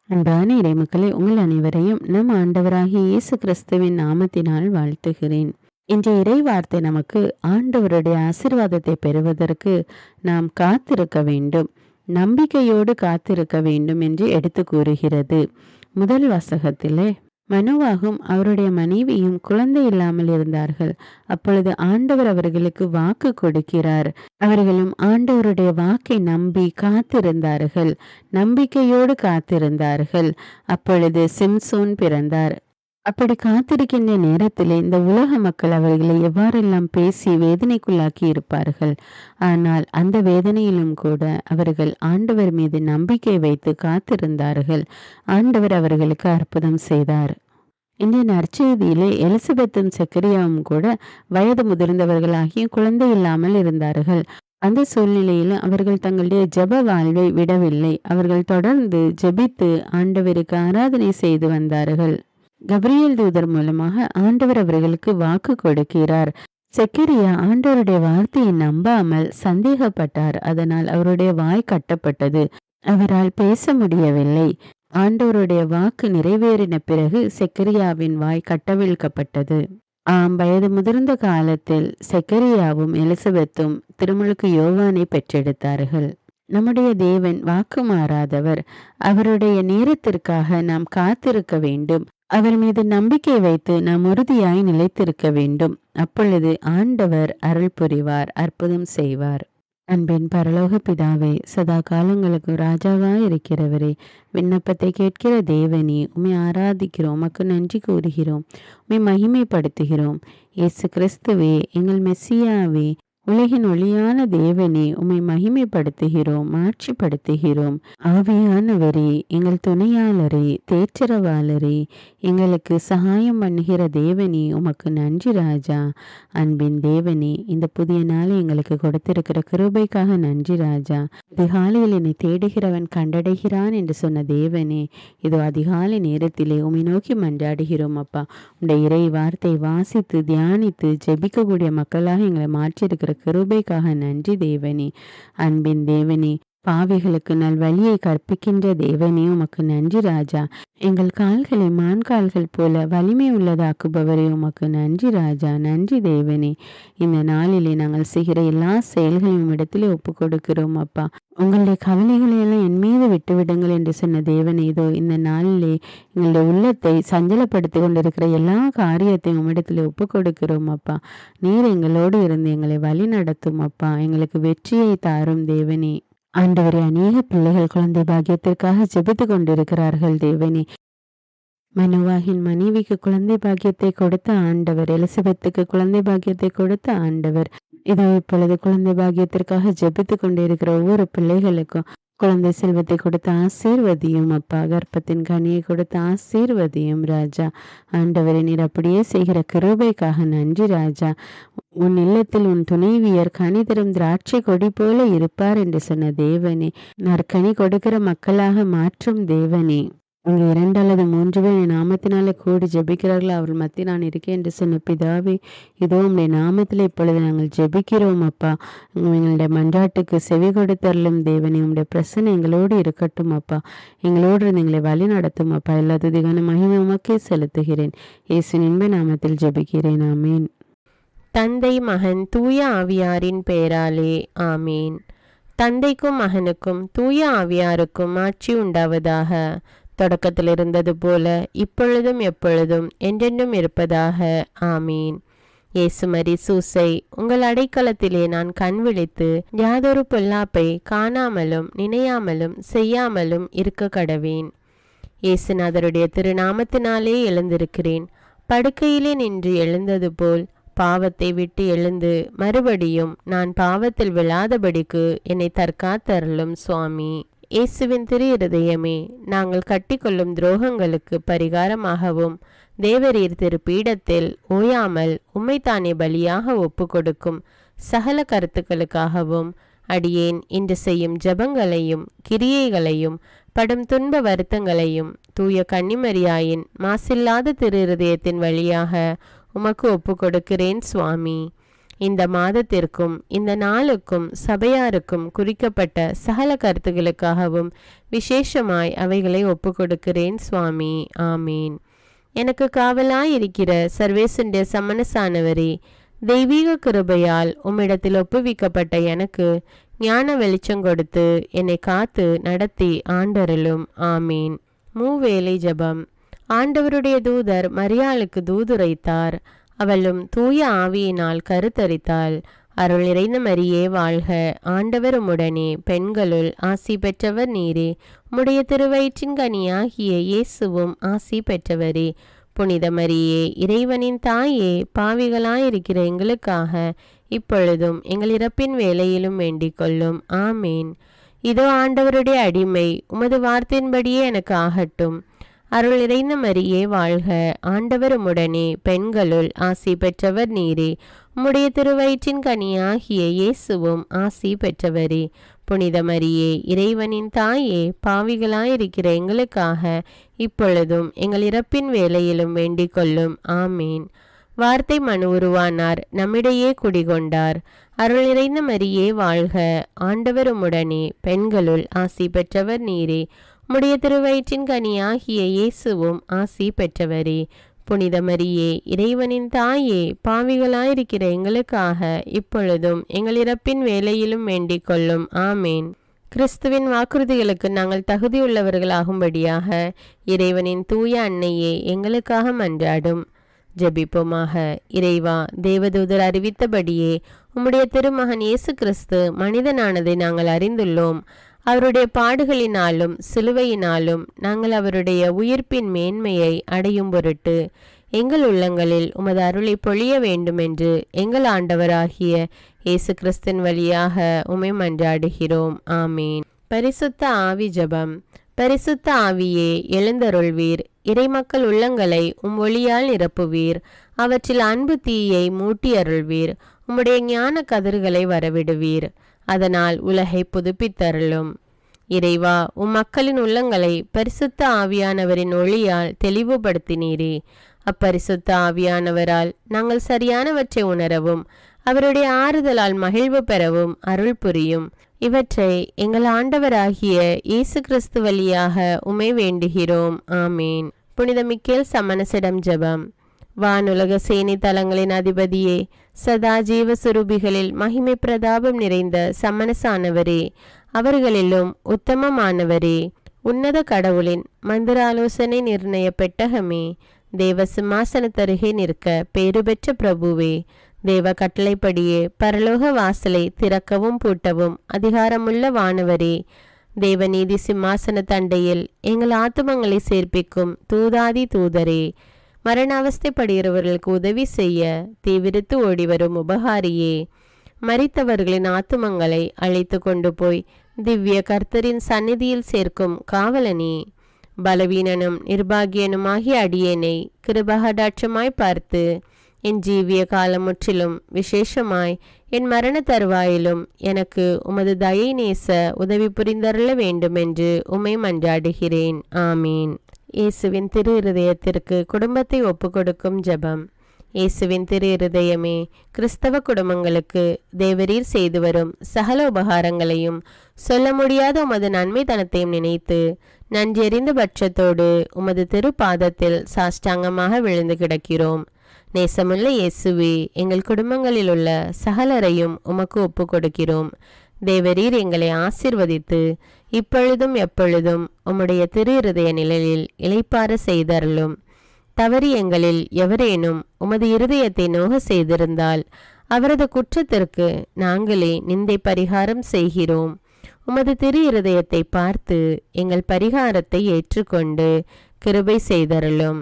அன்பான இறைமக்களே, உங்கள் அனைவரையும் நம் ஆண்டவராகிய இயேசு கிறிஸ்துவின் நாமத்தினால் வாழ்த்துகிறேன். இன்றைய இறை வார்த்தை நமக்கு ஆண்டவருடைய ஆசீர்வாதத்தை பெறுவதற்கு நாம் காத்திருக்க வேண்டும், நம்பிக்கையோடு காத்திருக்க வேண்டும் என்று எடுத்து கூறுகிறது. முதல் வாசகத்திலே மனோவாகும் அவருடைய மனைவியும் குழந்தை இல்லாமல் இருந்தார்கள். அப்பொழுது ஆண்டவர் அவர்களுக்கு வாக்கு கொடுக்கிறார். அவர்களும் ஆண்டவருடைய வாக்கை நம்பி காத்திருந்தார்கள், நம்பிக்கையோடு காத்திருந்தார்கள். அப்பொழுது சிம்சோன் பிறந்தார். அப்படி காத்திருக்கின்ற நேரத்திலே இந்த உலக மக்கள் அவர்களை எவ்வாறெல்லாம் பேசி வேதனைக்குள்ளாக்கி இருப்பார்கள். ஆனால் அந்த வேதனையிலும் கூட அவர்கள் ஆண்டவர் மீது நம்பிக்கை வைத்து காத்திருந்தார்கள். ஆண்டவர் அவர்களுக்கு அற்புதம் செய்தார். இன்றைய நற்செய்தியிலே எலிசபெத்தும் செக்கரியாவும் கூட வயது முதிர்ந்தவர்களாகிய குழந்தை இல்லாமல் இருந்தார்கள். அந்த சூழ்நிலையில் அவர்கள் தங்களுடைய ஜெப வாழ்வை விடவில்லை. அவர்கள் தொடர்ந்து ஜெபித்து ஆண்டவருக்கு ஆராதனை செய்து வந்தார்கள். கபிரியேல் தூதர் மூலமாக ஆண்டவர் அவர்களுக்கு வாக்கு கொடுக்கிறார். செக்கரியா ஆண்டவருடைய வார்த்தையை நம்பாமல் சந்தேகப்பட்டார். அதனால் அவருடைய வாய் கட்டப்பட்டது. அவரால் பேச முடியவில்லை. ஆண்டவருடைய வாக்கு நிறைவேறின பிறகு செக்கரியாவின் வாய் கட்டவிழ்க்கப்பட்டது. வயது முதிர்ந்த காலத்தில் செக்கரியாவும் எலிசபெத்தும் திருமுழுக்கு யோவானை பெற்றெடுத்தார்கள். நம்முடைய தேவன் வாக்கு மாறாதவர். அவருடைய நேரத்திற்காக நாம் காத்திருக்க வேண்டும். அவர் மீது நம்பிக்கை வைத்து நாம் உறுதியாய் நிலைத்திருக்க வேண்டும். அப்பொழுது ஆண்டவர் அருள் புரிவார், அற்புதம் செய்வார். அன்பின் பரலோக பிதாவே, சதா காலங்களுக்கு ராஜாவாய் இருக்கிறவரே, விண்ணப்பத்தை கேட்கிற தேவனே, உம்மை ஆராதிக்கிறோம், உமக்கு நன்றி கூறுகிறோம், உம்மை மகிமைப்படுத்துகிறோம். இயேசு கிறிஸ்துவே, எங்கள் மெஸ்ஸியாவே, உலகின் ஒளியான தேவனே, உம்மை மகிமைப்படுத்துகிறோம், மாட்சிப்படுத்துகிறோம். ஆவியானவரே, எங்கள் துணையாளரே, தேற்றரவாளரே, எங்களுக்கு சகாயம் பண்ணுகிற தேவனே, உமக்கு நன்றி ராஜா. அன்பின் தேவனே, இந்த புதிய நாளை எங்களுக்கு கொடுத்திருக்கிற கிருபைக்காக நன்றி ராஜா. அதிகாலையில் என்னை தேடுகிறவன் கண்டடைகிறான் என்று சொன்ன தேவனே, இதோ அதிகாலை நேரத்திலே உம்மை நோக்கி மன்றாடுகிறோம் அப்பா. உடைய இறை வார்த்தை வாசித்து தியானித்து ஜெபிக்கக்கூடிய மக்களாக எங்களை மாற்றியிருக்கிற கிருபைக்காக நன்றி தேவனே. அன்பின் தேவனே, பாவிகளுக்கு நல் வழியை கற்பிக்கின்ற தேவனே, உமக்கு நன்றி ராஜா. எங்கள் கால்களை மான்கால்கள் போல வலிமை உள்ளதாக்குபவரே, உமக்கு நன்றி ராஜா. நன்றி தேவனே. இந்த நாளிலே நாங்கள் செய்கிற எல்லா செயல்களையும் இடத்திலே ஒப்பு கொடுக்கிறோம் அப்பா. உங்களுடைய கவலைகளை எல்லாம் என் மீது விட்டுவிடுங்கள் என்று சொன்ன தேவனே, இதோ இந்த நாளிலே எங்களுடைய உள்ளத்தை சஞ்சலப்படுத்தி கொண்டிருக்கிற எல்லா காரியத்தையும் உம்மிடத்திலே ஒப்பு கொடுக்கிறோம் அப்பா. நீர் எங்களோடு இருந்து எங்களை வழி நடத்தும் அப்பா. எங்களுக்கு வெற்றியை தாரும் தேவனே. ஆண்டவரே, அநேக பிள்ளைகள் குழந்தை பாக்கியத்திற்காக ஜெபித்து கொண்டிருக்கிறார்கள் தேவனே. மனோவாகின் மனைவிக்கு குழந்தை பாக்கியத்தை கொடுத்த ஆண்டவர், எலிசபெத்துக்கு குழந்தை பாக்கியத்தை கொடுத்த ஆண்டவர், இதோ இப்பொழுது குழந்தை பாக்கியத்திற்காக ஜெபித்து கொண்டிருக்கிற ஒவ்வொரு பிள்ளைகளுக்கும் குழந்தை செல்வத்தை கொடுத்த ஆசீர்வதியும் அப்பா. கர்ப்பத்தின் கனியை கொடுத்த ஆசீர்வதியும் ராஜா. ஆண்டவரை நீர் அப்படியே செய்கிற கிருபைக்காக நன்றி ராஜா. உன் இல்லத்தில் உன் துணைவியர் கனி தரும் திராட்சை கொடி போல இருப்பார் என்று சொன்ன தேவனே, நற்கனி கொடுக்கிற மக்களாக மாற்றும் தேவனே. அங்கே 2 அல்லது 3 பேர் என் நாமத்தினாலே கூடி ஜெபிக்கிறார்கள், அவர்கள் மத்தியில் நான் இருக்கேன் என்று சொன்ன பிதாவே, இதோ உம்முடைய நாமத்தில் இப்பொழுது நாங்கள் ஜெபிக்கிறோம் அப்பா. எங்களுடைய மன்றாட்டுக்கு செவி கொடுத்தருளும் தேவனே. உம்முடைய பிரசன்னம் எங்களோடு இருக்கட்டும் அப்பா. எங்களோடு இருந்து எங்களை வழி நடத்தும் அப்பா. எல்லா துதிக்கான மகிமை உமக்கே செலுத்துகிறேன். இயேசுவின் இன்ப நாமத்தில் ஜெபிக்கிறேன். ஆமீன். தந்தை மகன் தூய ஆவியாரின் பெயராலே ஆமீன். தந்தைக்கும் மகனுக்கும் தூய ஆவியாருக்கும் ஆட்சி உண்டாவதாக. தொடக்கத்தில் இருந்தது போல இப்பொழுதும் எப்பொழுதும் என்றென்றும் இருப்பதாக ஆமீன். இயேசுமரி சூசை, உங்கள் அடைக்கலத்திலே நான் கண் விழித்து யாதொரு பொல்லாப்பை காணாமலும் நினையாமலும் செய்யாமலும் இருக்க கடவேன். இயேசுநாதருடைய திருநாமத்தினாலே எழுந்திருக்கிறேன். படுக்கையிலே நின்று எழுந்தது போல் பாவத்தை விட்டு எழுந்து மறுபடியும் நான் பாவத்தில் விழாதபடிக்கு என்னை தற்காத்தருளும் சுவாமி. இயேசுவின் திரு இருதயமே, நாங்கள் கட்டிக்கொள்ளும் துரோகங்களுக்கு பரிகாரமாகவும் தேவரீர் திரு பீடத்தில் ஓயாமல் உம்மைத்தானே பலியாக ஒப்பு கொடுக்கும் சகல கருத்துக்களுக்காகவும் அடியேன் இன்று செய்யும் ஜபங்களையும் கிரியைகளையும் படும் துன்ப வருத்தங்களையும் தூய கன்னிமரியாயின் மாசில்லாத திரு இருதயத்தின் வழியாக உமக்கு ஒப்பு கொடுக்கிறேன் சுவாமி. இந்த மாதத்திற்கும் இந்த நாளுக்கும் சபையாருக்கும் குறிக்கப்பட்ட சகல கருத்துகளுக்காகவும் விசேஷமாய் அவைகளை ஒப்பு கொடுக்கிறேன் சுவாமி. ஆமீன். எனக்கு காவலாயிருக்கிற சர்வேசுடைய சமனசானவரே, தெய்வீக கிருபையால் உம்மிடத்தில் ஒப்புவிக்கப்பட்ட எனக்கு ஞான வெளிச்சம் கொடுத்து என்னை காத்து நடத்தி ஆண்டருளும். ஆமீன். மூவேளை ஜெபம். ஆண்டவருடைய தூதர் மரியாளுக்கு தூதுரைத்தார். அவளும் தூய ஆவியினால் கருத்தரித்தாள். அருள் நிறைந்த மரியே வாழ்க, ஆண்டவர் உம்முடனே, பெண்களுள் ஆசி பெற்றவர் நீரே. உம்முடைய திருவயிற்றின் கனியாகிய இயேசுவும் ஆசி பெற்றவரே. புனித மரியே, இறைவனின் தாயே, பாவிகளாயிருக்கிற எங்களுக்காக இப்பொழுதும் எங்கள் இறப்பின் வேளையிலும் வேண்டிக் கொள்ளும். ஆமீன். இதோ ஆண்டவருடைய அடிமை, உமது வார்த்தையின்படியே எனக்கு ஆகட்டும். அருள் நிறைந்த மரியே வாழ்க, ஆண்டவர் உம்முடனே, பெண்களுள் ஆசி பெற்றவர் நீரே. உம்முடைய திருவயிற்றின் கனியாகிய இயேசுவும் ஆசி பெற்றவரே. புனித மரியே, இறைவனின் தாயே, பாவிகளாயிருக்கிற எங்களுக்காக இப்பொழுதும் எங்கள் இறப்பின் வேளையிலும் வேண்டிக் கொள்ளும். ஆமீன். வார்த்தை மனு உருவானார், நம்மிடையே குடிகொண்டார். அருள் நிறைந்த மரியே வாழ்க, ஆண்டவர் உம்முடனே, பெண்களுள் ஆசி பெற்றவர் நீரே. உம்முடைய திருவயிற்றின் கனியாகிய இயேசுவும் ஆசி பெற்றவரே. புனித மரியே, இறைவனின் தாயே, பாவிகளாயிருக்கிற எங்களுக்காக இப்பொழுதும் எங்கள் இறப்பின் வேளையிலும் வேண்டிக் கொள்ளும். ஆமேன். கிறிஸ்துவின் வாக்குறுதிகளுக்கு நாங்கள் தகுதியுள்ளவர்களாகும்படியாக இறைவனின் தூய அன்னையே எங்களுக்காக மன்றாடும். ஜெபிப்போமாக. இறைவா, தேவதூதர் அறிவித்தபடியே உம்முடைய திருமகன் இயேசு கிறிஸ்து மனிதனானதை நாங்கள் அறிந்துள்ளோம். அவருடைய பாடுகளினாலும் சிலுவையினாலும் நாங்கள் அவருடைய உயிர்ப்பின் மேன்மையை அடையும் பொருட்டு எங்கள் உள்ளங்களில் உமது அருளை பொழிய வேண்டுமென்று எங்கள் ஆண்டவராகிய இயேசு கிறிஸ்தின் வழியாக உம்மை மன்றாடுகிறோம். ஆமீன். பரிசுத்த ஆவி ஜெபம். பரிசுத்த ஆவியே, எழுந்தருள்வீர். இறைமக்கள் உள்ளங்களை ஒளியால் நிரப்புவீர். அவற்றில் அன்பு தீயை மூட்டி அருள்வீர். உம்முடைய ஞான கதிர்களை வரவிடுவீர். அதனால் உலகை புதுப்பித்தருளும். இறைவா, மக்களின் உள்ளங்களை பரிசுத்த ஆவியானவரின் ஒளியால் தெளிவுபடுத்தினீரே. அப்பரிசுத்த ஆவியானவரால் நாங்கள் சரியானவற்றை உணரவும் அவருடைய ஆறுதலால் மகிழ்வு பெறவும் அருள் புரியும். இவற்றை எங்கள் ஆண்டவராகிய இயேசு கிறிஸ்து வழியாக உம்மை வேண்டுகிறோம். ஆமீன். புனித மிக்கேல் சமணசிடம் ஜெபம். வானுலக சேனை தலங்களின் அதிபதியே, சதா ஜீவ சுரூபிகளில் மகிமை பிரதாபம் நிறைந்த சமணசானவரே, அவர்களிலும் உத்தமமானவரே, உன்னத கடவுளின் மந்திர ஆலோசனை நிர்ணய பெட்டகமே, தேவ சிம்மாசனத்தருகே நிற்க பேறு பெற்ற பிரபுவே, தேவ கட்டளைப்படியே பரலோக வாசலை திறக்கவும் பூட்டவும் அதிகாரமுள்ள வானவரே, தேவநீதி சிம்மாசன தண்டையில் எங்கள் ஆத்துமங்களை சேர்ப்பிக்கும் தூதாதி தூதரே, மரண அவஸ்தைப்படுகிறவர்களுக்கு உதவி செய்ய தீவிரித்து ஓடிவரும் உபகாரியே, மரித்தவர்களின் ஆத்துமங்களை அழைத்து கொண்டு போய் திவ்ய கர்த்தரின் சந்நிதியில் சேர்க்கும் காவலனே, பலவீனனும் நிர்பாகியனுமாகிய அடியேனை கிருபகடாட்சமாய் பார்த்து என் ஜீவிய காலம் முற்றிலும் விசேஷமாய் என் மரண தருவாயிலும் எனக்கு உமது தயை நேச உதவி புரிந்தருள வேண்டுமென்று உம்மை மன்றாடுகிறேன். ஆமீன். இயேசுவின் திரு இருதயத்திற்கு குடும்பத்தை ஒப்புக்கொடுக்கும் ஜெபம். இயேசுவின் திரு இருதயமே, கிறிஸ்தவ குடும்பங்களுக்கு தேவரீர் செய்து வரும் சகல உபகாரங்களையும் சொல்ல முடியாத உமது நன்மைத்தனத்தையும் நினைத்து நன்றெறிந்த பட்சத்தோடு உமது திரு பாதத்தில் சாஷ்டாங்கமாக விழுந்து கிடக்கிறோம். நேசமுள்ள இயேசுவே, எங்கள் குடும்பங்களில் உள்ள சகலரையும் உமக்கு ஒப்பு கொடுக்கிறோம். தேவரீர் எங்களை ஆசீர்வதித்து இப்பொழுதும் எப்பொழுதும் உம்முடைய திரு இருதய நிழலில் இளைப்பாற செய்தருளும். தவறி எங்களில் எவரேனும் உமது இருதயத்தை நோக செய்திருந்தால் அவரது குற்றத்திற்கு நாங்களே நிந்தை பரிகாரம் செய்கிறோம். உமது திரு இருதயத்தை பார்த்து எங்கள் பரிகாரத்தை ஏற்றுக்கொண்டு கிருபை செய்தருளும்.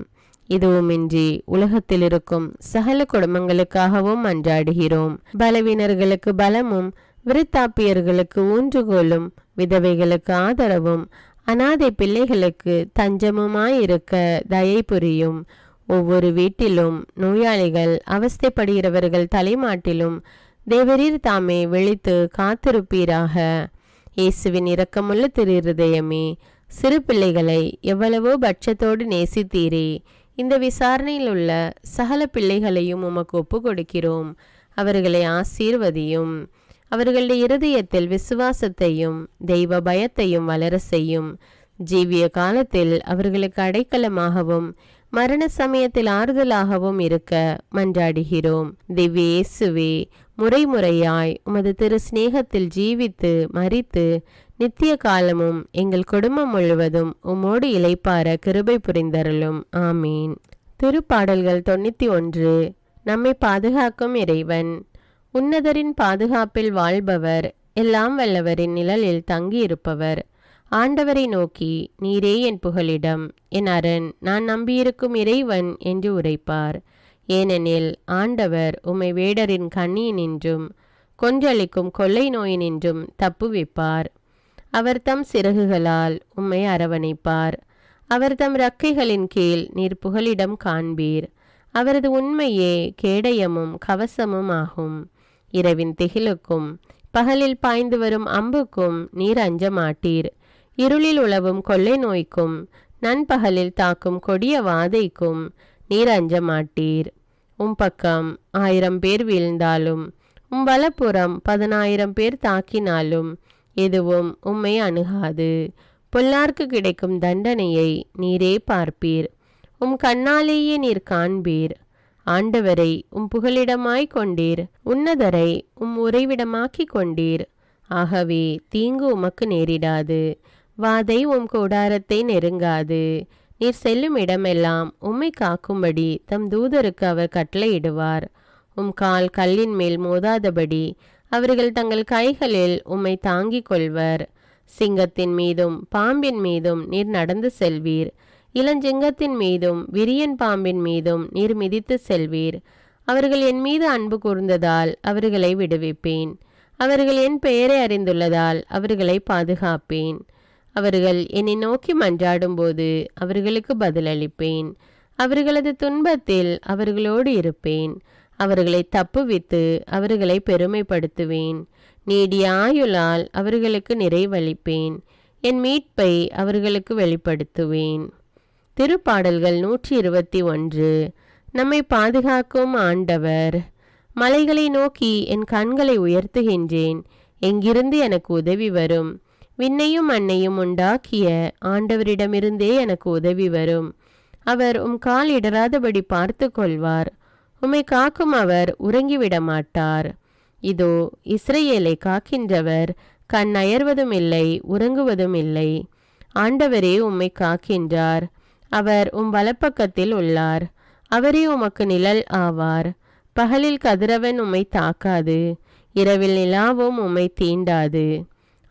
இதுவுமின்றி உலகத்தில் இருக்கும் சகல குடும்பங்களுக்காகவும் மன்றாடுகிறோம். பலவீனர்களுக்கு பலமும் விருத்தாப்பியர்களுக்கு ஊன்றுகோலும் விதவைகளுக்கு ஆதரவும் அநாதை பிள்ளைகளுக்கு தஞ்சமுமாயிருக்க தயை புரியும். ஒவ்வொரு வீட்டிலும் நோயாளிகள் அவஸ்தைப்படுகிறவர்கள் தலைமாட்டிலும் தேவரீர் தாமே விழித்து காத்திருப்பீராக. இயேசுவின் இரக்கமுள்ள திரு இருதயமே, சிறு பிள்ளைகளை எவ்வளவோ பட்சத்தோடு நேசித்தீரே. இந்த விசாரணையில் உள்ள சகல பிள்ளைகளையும் உமக்கு ஒப்பு கொடுக்கிறோம். அவர்களை ஆசீர்வதியும். அவர்களுடைய இருதயத்தில் விசுவாசத்தையும் தெய்வ பயத்தையும் வளர செய்யும். ஜீவிய காலத்தில் அவர்களுக்கு அடைக்கலமாகவும் மரண சமயத்தில் ஆறுதலாகவும் இருக்க மன்றாடுகிறோம். திவ்ய இயேசுவே, முறைமுறையாய் உமது திரு சிநேகத்தில் ஜீவித்து மரித்து நித்திய காலமும் எங்கள் குடும்பம் முழுவதும் உம்மோடு இளைப்பார கிருபை புரிந்தருளும். ஆமீன். திருப்பாடல்கள் 91. நம்மை பாதுகாக்கும் இறைவன். உன்னதரின் பாதுகாப்பில் வாழ்பவர், எல்லாம் வல்லவரின் நிழலில் தங்கியிருப்பவர். ஆண்டவரை நோக்கி, நீரே என் புகலிடம், என் அரண், நான் நம்பியிருக்கும் இறைவன் என்று உரைப்பார். ஏனெனில் ஆண்டவர் உம்மை வேடரின் கண்ணியினின்றும் கொன்றளிக்கும் கொள்ளை நோயினின்றும் தப்புவிப்பார். அவர் தம் சிறகுகளால் உம்மை அரவணைப்பார். அவர் தம் இறக்கைகளின் கீழ் நீர் புகலிடம் காண்பீர். அவரது உண்மையே கேடயமும் கவசமும் ஆகும். இரவின் திகிலுக்கும் பகலில் பாய்ந்து வரும் அம்புக்கும் நீர் அஞ்ச மாட்டீர். இருளில் உலவும் கொள்ளை நோய்க்கும் நண்பகலில் தாக்கும் கொடிய வாதைக்கும் நீர் அஞ்ச மாட்டீர். பக்கம் 1000 பேர் வீழ்ந்தாலும் வலப்புறம் 10,000 பேர் தாக்கினாலும் எதுவும் உம்மை அணுகாது. பொல்லார்க்கு கிடைக்கும் தண்டனையை நீரே பார்ப்பீர். கண்ணாலேயே நீர் காண்பீர். ஆண்டவரை புகலிடமாய் கொண்டீர். உன்னதரை உறைவிடமாக்கி கொண்டீர். ஆகவே தீங்கு உமக்கு நேரிடாது. வாதை கூடாரத்தை நெருங்காது. நீர் செல்லும் இடமெல்லாம் உம்மை காக்கும்படி தம் தூதருக்கு அவர் கட்டளையிடுவார். கால் கல்லின் மேல் மோதாதபடி அவர்கள் தங்கள் கைகளில் உம்மை தாங்கிக் கொள்வர். சிங்கத்தின் மீதும் பாம்பின் மீதும் நீர் நடந்து செல்வீர். இளஞ்சிங்கத்தின் மீதும் விரியன் பாம்பின் மீதும் நீர் மிதித்து செல்வீர். அவர்கள் என் மீது அன்பு கூர்ந்ததால் அவர்களை விடுவிப்பேன். அவர்கள் என் பெயரை அறிந்துள்ளதால் அவர்களை பாதுகாப்பேன். அவர்கள் என்னை நோக்கி மன்றாடும் போது அவர்களுக்கு பதிலளிப்பேன். அவர்களது துன்பத்தில் அவர்களோடு இருப்பேன். அவர்களை தப்புவித்து அவர்களை பெருமைப்படுத்துவேன். நீடிய ஆயுளால் அவர்களுக்கு நிறைவளிப்பேன். என் மீட்பை அவர்களுக்கு வெளிப்படுத்துவேன். திருப்பாடல்கள் 121. நம்மை பாதுகாக்கும் ஆண்டவர். மலைகளை நோக்கி என் கண்களை உயர்த்துகின்றேன். எங்கிருந்து எனக்கு உதவி வரும்? விண்ணையும் மண்ணையும் உண்டாக்கிய ஆண்டவரிடமிருந்தே எனக்கு உதவி வரும். அவர் கால் இடராதபடி பார்த்து கொள்வார். உம்மை காக்கும் அவர் உறங்கிவிட மாட்டார். இதோ இஸ்ரவேலை காக்கின்றவர் கண் அயர்வதும் இல்லை, உறங்குவதும் இல்லை. ஆண்டவரே உம்மை காக்கின்றார். அவர் வலப்பக்கத்தில் உள்ளார். அவரே உமக்கு நிழல் ஆவார். பகலில் கதிரவன் உம்மை தாக்காது, இரவில் நிலாவும் உம்மை தீண்டாது.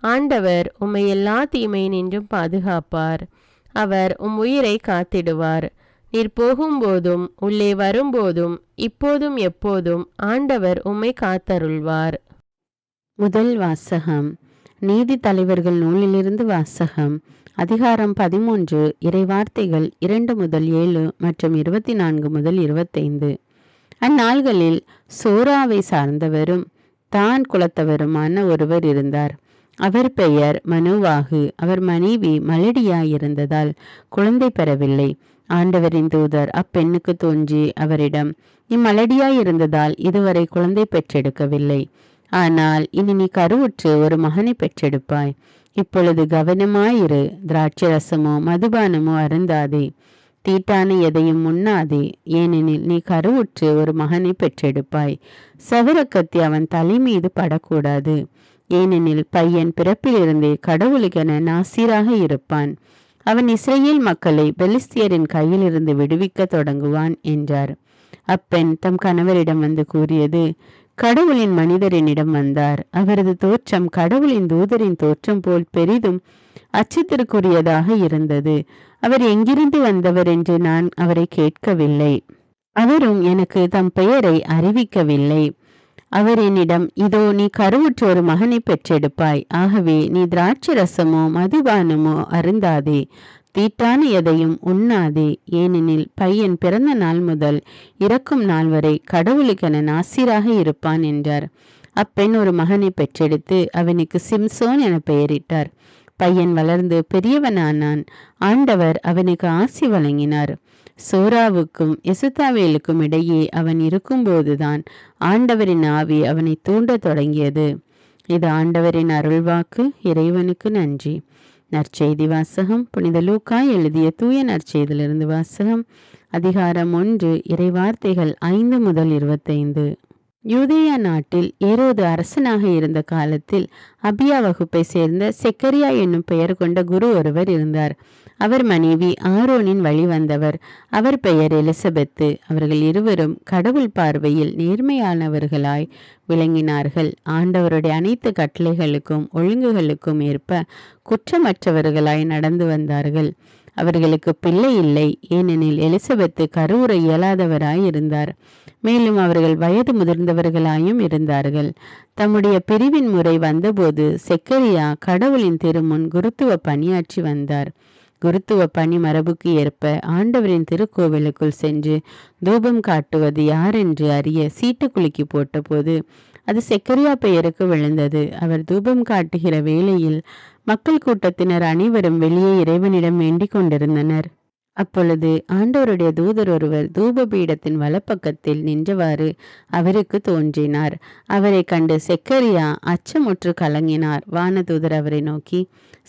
ஆண்டவர் உம்மை எல்லா தீமையினின்றும் பாதுகாப்பார். அவர் உயிரை காத்திடுவார். நீர் போகும்போதும் உள்ளே வரும்போதும் இப்போதும் எப்போதும் ஆண்டவர் உம்மை காத்தருள்வார். முதல் வாசகம். நீதி தலைவர்கள் நூலிலிருந்து வாசகம். அதிகாரம் 13. இறைவார்த்தைகள் 2 முதல் 7 மற்றும் 24 முதல் 25. அந்நாள்களில் சோராவை சார்ந்தவரும் தான் குலத்தவருமான ஒருவர் இருந்தார். அவர் பெயர் மனுவாகு. அவர் மனைவி மலடியாயிருந்ததால் குழந்தை பெறவில்லை. ஆண்டவரின் தூதர் அப்பெண்ணுக்கு தோன்றி அவரிடம், நீ மலடியாயிருந்ததால் இதுவரை குழந்தை பெற்றெடுக்கவில்லை. ஆனால் இனி நீ கருவுற்று ஒரு மகனை பெற்றெடுப்பாய். இப்பொழுது கவனமாயிரு. திராட்சை ரசமோ மதுபானமோ அருந்தாதே, தீட்டான எதையும் உண்ணாதே. ஏனெனில் நீ கருவுற்று ஒரு மகனை பெற்றெடுப்பாய். சவரக்கத்தி அவன் தலை மீது படக்கூடாது. ஏனெனில் பையன் பிறப்பிலிருந்தே கடவுளுக்கென நாசீராக இருப்பான். அவன் இஸ்ரேல் மக்களை பெலிஸ்தியரின் கையிலிருந்து விடுவிக்க தொடங்குவான் என்றார். அப்பெண் தம் கணவரிடம் வந்து கூறியது, கடவுளின் மனிதரினிடம் வந்தார். அவரது தோற்றம் கடவுளின் தூதரின் தோற்றம் போல் பெரிதும் அச்சத்திற்குரியதாக இருந்தது. அவர் எங்கிருந்து வந்தவர் என்று நான் அவரை கேட்கவில்லை. அவரும் எனக்கு தம் பெயரை அறிவிக்கவில்லை. அவர் என்னிடம், இதோ நீ கருவுற்ற ஒரு மகனை பெற்றெடுப்பாய். ஆகவே நீ திராட்சை ரசமோ மதுபானமோ அருந்தாதே, தீட்டான எதையும் உண்ணாதே. ஏனெனில் பையன் பிறந்த நாள் முதல் இறக்கும் நாள் வரை கடவுளுக்கென நாசீராக இருப்பான் என்றார். அப்பெண் ஒரு மகனை பெற்றெடுத்து அவனுக்கு சிம்சோன் என பெயரிட்டார். பையன் வளர்ந்து பெரியவனானான். ஆண்டவர் அவனுக்கு ஆசி வழங்கினார். சோராவுக்கும் எசுத்தாவேலுக்கும் இடையே அவன் இருக்கும்போதுதான் ஆண்டவரின் ஆவி அவனை தூண்டத் தொடங்கியது. இது ஆண்டவரின் அருள்வாக்கு. இறைவனுக்கு நன்றி. நற்செய்தி வாசகம். புனித லூக்கா எழுதிய தூய நற்செய்தியிலிருந்து வாசகம். அதிகாரம் 1, இறைவார்த்தைகள் 5 முதல் 25. யூதேயா நாட்டில் ஏரோது அரசனாக இருந்த காலத்தில் அபியா வகுப்பை சேர்ந்த செக்கரியா என்னும் பெயர் கொண்ட குரு ஒருவர் இருந்தார். அவர் மனைவி ஆரோனின் வழி வந்தவர். அவர் பெயர் எலிசபெத்து. அவர்கள் இருவரும் கடவுள் பார்வையில் நேர்மையானவர்களாய் விளங்கினார்கள். ஆண்டவருடைய அனைத்து கட்டளைகளுக்கும் ஒழுங்குகளுக்கும் ஏற்ப குற்றமற்றவர்களாய் நடந்து வந்தார்கள். அவர்களுக்கு பிள்ளை இல்லை, ஏனெனில் எலிசபெத்து கருவுற இயலாதவராய் இருந்தார். மேலும் அவர்கள் வயது முதிர்ந்தவர்களாயும் இருந்தார்கள். தம்முடைய பிரிவின் முறை வந்தபோது செக்கரியா கடவுளின் திருமுன் குருத்துவ பணியாற்றி வந்தார். குருத்துவ பணி மரபுக்கு ஏற்ப ஆண்டவரின் திருக்கோவிலுக்குள் சென்று தூபம் காட்டுவது யாரென்று அறிய சீட்டு குலுக்கி போட்டபோது அது செக்கரியா பெயருக்கு விழுந்தது. அவர் தூபம் காட்டுகிற வேளையில் மக்கள் கூட்டத்தினர் அனைவரும் வெளியே இறைவனிடம் வேண்டிக் கொண்டிருந்தனர். அப்பொழுது ஆண்டவருடைய தூதர் ஒருவர் தூப பீடத்தின் வலப்பக்கத்தில் நின்றவாறு அவருக்கு தோன்றினார். அவரை கண்டு செக்கரியா அச்சமுற்று கலங்கினார். வானதூதர் அவரை நோக்கி,